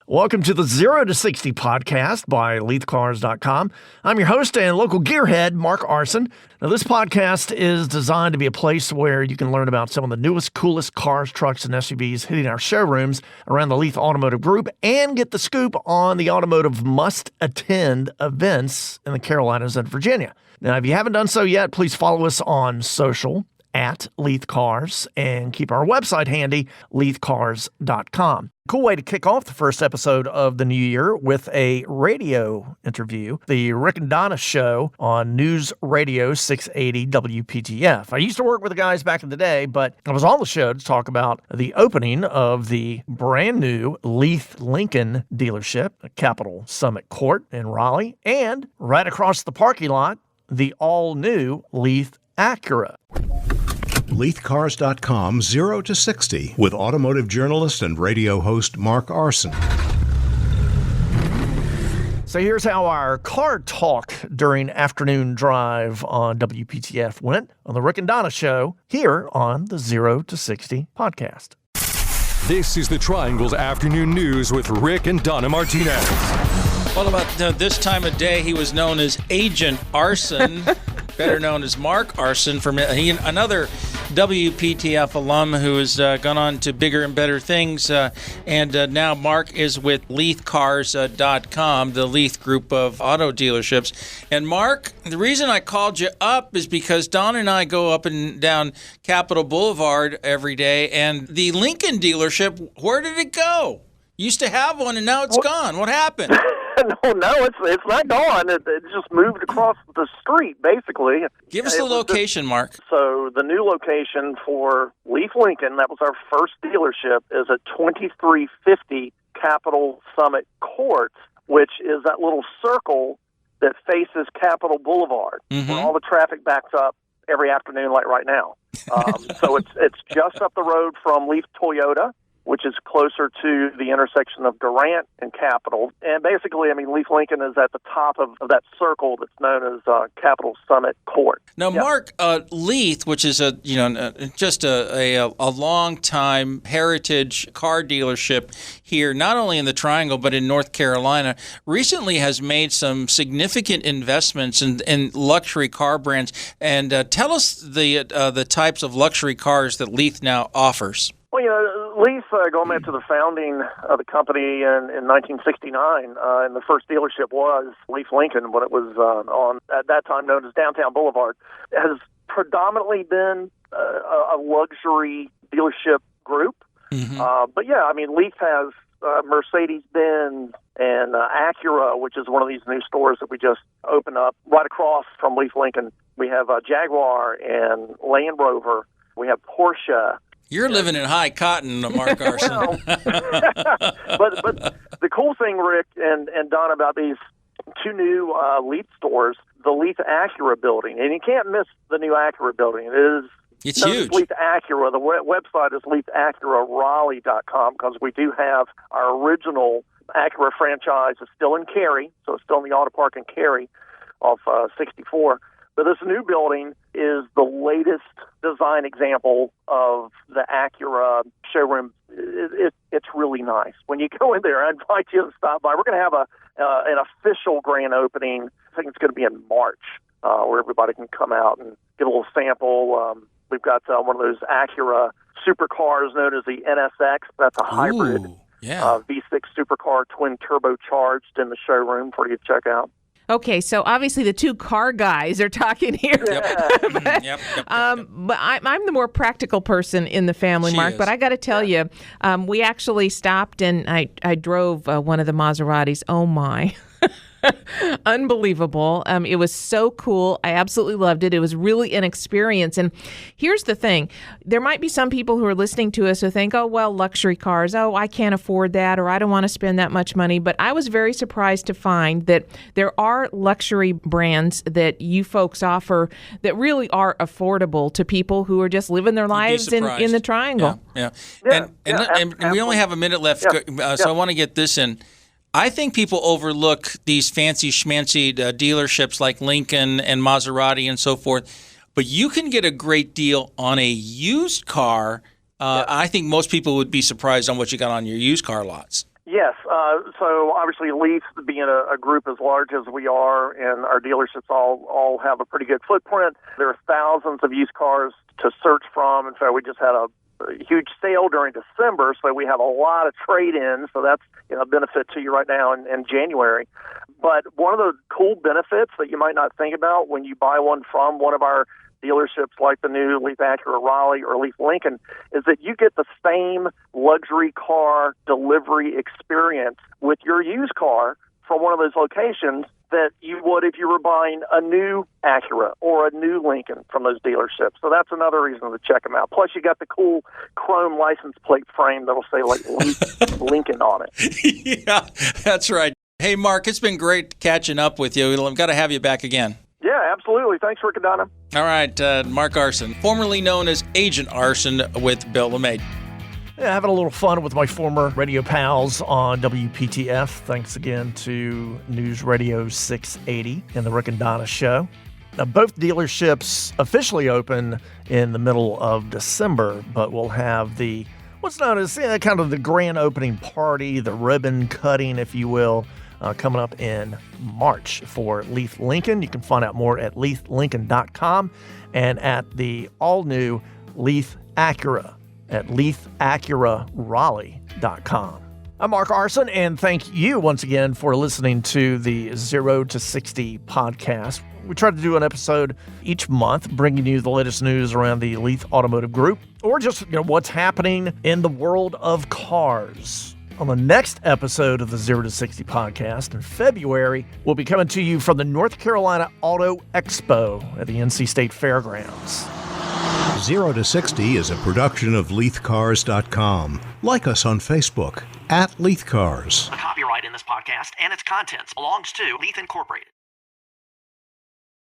Welcome to the 0 to 60 podcast by LeithCars.com. I'm your host and local gearhead, Mark Arson. Now, this podcast is designed to be a place where you can learn about some of the newest, coolest cars, trucks, and SUVs hitting our showrooms around the Leith Automotive Group and get the scoop on the automotive must-attend events in the Carolinas and Virginia. Now, if you haven't done so yet, please follow us on social at Leith Cars and keep our website handy, LeithCars.com. Cool way to kick off the first episode of the new year with a radio interview, the Rick and Donna show on News Radio 680 WPTF. I used to work with the guys back in the day, but I was on the show to talk about the opening of the brand new Leith Lincoln dealership at Capital Summit Court in Raleigh, and right across the parking lot, the all-new Leith Acura. LeithCars.com 0 to 60 with automotive journalist and radio host Mark Arson. So here's how our car talk during afternoon drive on WPTF went on the Rick and Donna show here on the 0 to 60 podcast. This is the Triangle's afternoon news with Rick and Donna Martinez. Well, about this time of day, he was known as Agent Arson, better known as Mark Arson, another WPTF alum who has gone on to bigger and better things. And now Mark is with LeithCars.com, the Leith group of auto dealerships. And Mark, the reason I called you up is because Donna and I go up and down Capital Blvd every day. And the Lincoln dealership, where did it go? Used to have one, and now it's gone. What happened? No, it's not gone. It just moved across the street, basically. Give us the location, Mark. So the new location for Leith Lincoln, that was our first dealership, is at 2350 Capital Summit Court, which is that little circle that faces Capital Blvd, where all the traffic backs up every afternoon like right now. So it's just up the road from Leith Toyota, which is closer to the intersection of Durant and Capital. And basically, Leith Lincoln is at the top of that circle that's known as Capital Summit Court. Now, yep. Mark, Leith, which is just a long-time heritage car dealership here, not only in the Triangle but in North Carolina, recently has made some significant investments in luxury car brands. And tell us the types of luxury cars that Leith now offers. Well, Leith, going back to the founding of the company in 1969, and the first dealership was Leith Lincoln, when it was on, at that time, known as Downtown Boulevard, has predominantly been a luxury dealership group. But yeah, Leith has Mercedes-Benz and Acura, which is one of these new stores that we just opened up right across from Leith Lincoln. We have Jaguar and Land Rover. We have Porsche. You're living in high cotton, Mark Arson. But the cool thing, Rick and Donna, about these two new Leith stores, the Leith Acura building, and you can't miss the new Acura building. It's huge. Leith Acura. The website is LeithAcuraRaleigh.com, because we do have our original Acura franchise is still in Cary, so it's still in the auto park in Cary off 64. But this new building is the latest design example of the Acura showroom. It's really nice. When you go in there, I invite you to stop by. We're going to have an official grand opening. I think it's going to be in March, where everybody can come out and get a little sample. We've got one of those Acura supercars known as the NSX. That's a hybrid V6 supercar, twin turbocharged, in the showroom for you to check out. Okay, so obviously the two car guys are talking here. Yep. But I'm the more practical person in the family, Mark. But I got to tell you, we actually stopped and I drove one of the Maseratis. Oh, my. Unbelievable. It was so cool. I absolutely loved it. It was really an experience. And here's the thing. There might be some people who are listening to us who think, oh, well, luxury cars. Oh, I can't afford that, or I don't want to spend that much money. But I was very surprised to find that there are luxury brands that you folks offer that really are affordable to people who are just living their lives in the Triangle. Yeah. And we only have a minute left, so I want to get this in. I think people overlook these fancy schmancy dealerships like Lincoln and Maserati and so forth, but you can get a great deal on a used car. I think most people would be surprised on what you got on your used car lots. Yes. So obviously Leith, being a group as large as we are, and our dealerships all have a pretty good footprint. There are thousands of used cars to search from. In fact, we just had a huge sale during December, so we have a lot of trade-ins. So that's a benefit to you right now in January. But one of the cool benefits that you might not think about when you buy one from one of our dealerships like the new Leith Acura Raleigh or Leith Lincoln is that you get the same luxury car delivery experience with your used car from one of those locations that you would if you were buying a new Acura or a new Lincoln from those dealerships. So that's another reason to check them out. Plus, you got the cool chrome license plate frame that'll say like Leith Lincoln on it. Yeah, that's right. Hey, Mark, it's been great catching up with you. I've got to have you back again. Yeah, absolutely. Thanks, Rick and Donna. All right, Mark Arson, formerly known as Agent Arson with Bill LeMay. Yeah, having a little fun with my former radio pals on WPTF. Thanks again to News Radio 680 and the Rick and Donna Show. Now, both dealerships officially open in the middle of December, but we'll have what's known as kind of the grand opening party, the ribbon cutting, if you will, coming up in March for Leith Lincoln. You can find out more at LeithLincoln.com and at the all-new Leith Acura at LeithAcuraRaleigh.com. I'm Mark Arson, and thank you once again for listening to the 0 to 60 podcast. We try to do an episode each month, bringing you the latest news around the Leith Automotive Group, or just what's happening in the world of cars. On the next episode of the 0 to 60 podcast in February, we'll be coming to you from the North Carolina Auto Expo at the NC State Fairgrounds. 0 to 60 is a production of LeithCars.com. Like us on Facebook @LeithCars. The copyright in this podcast and its contents belongs to Leith Incorporated.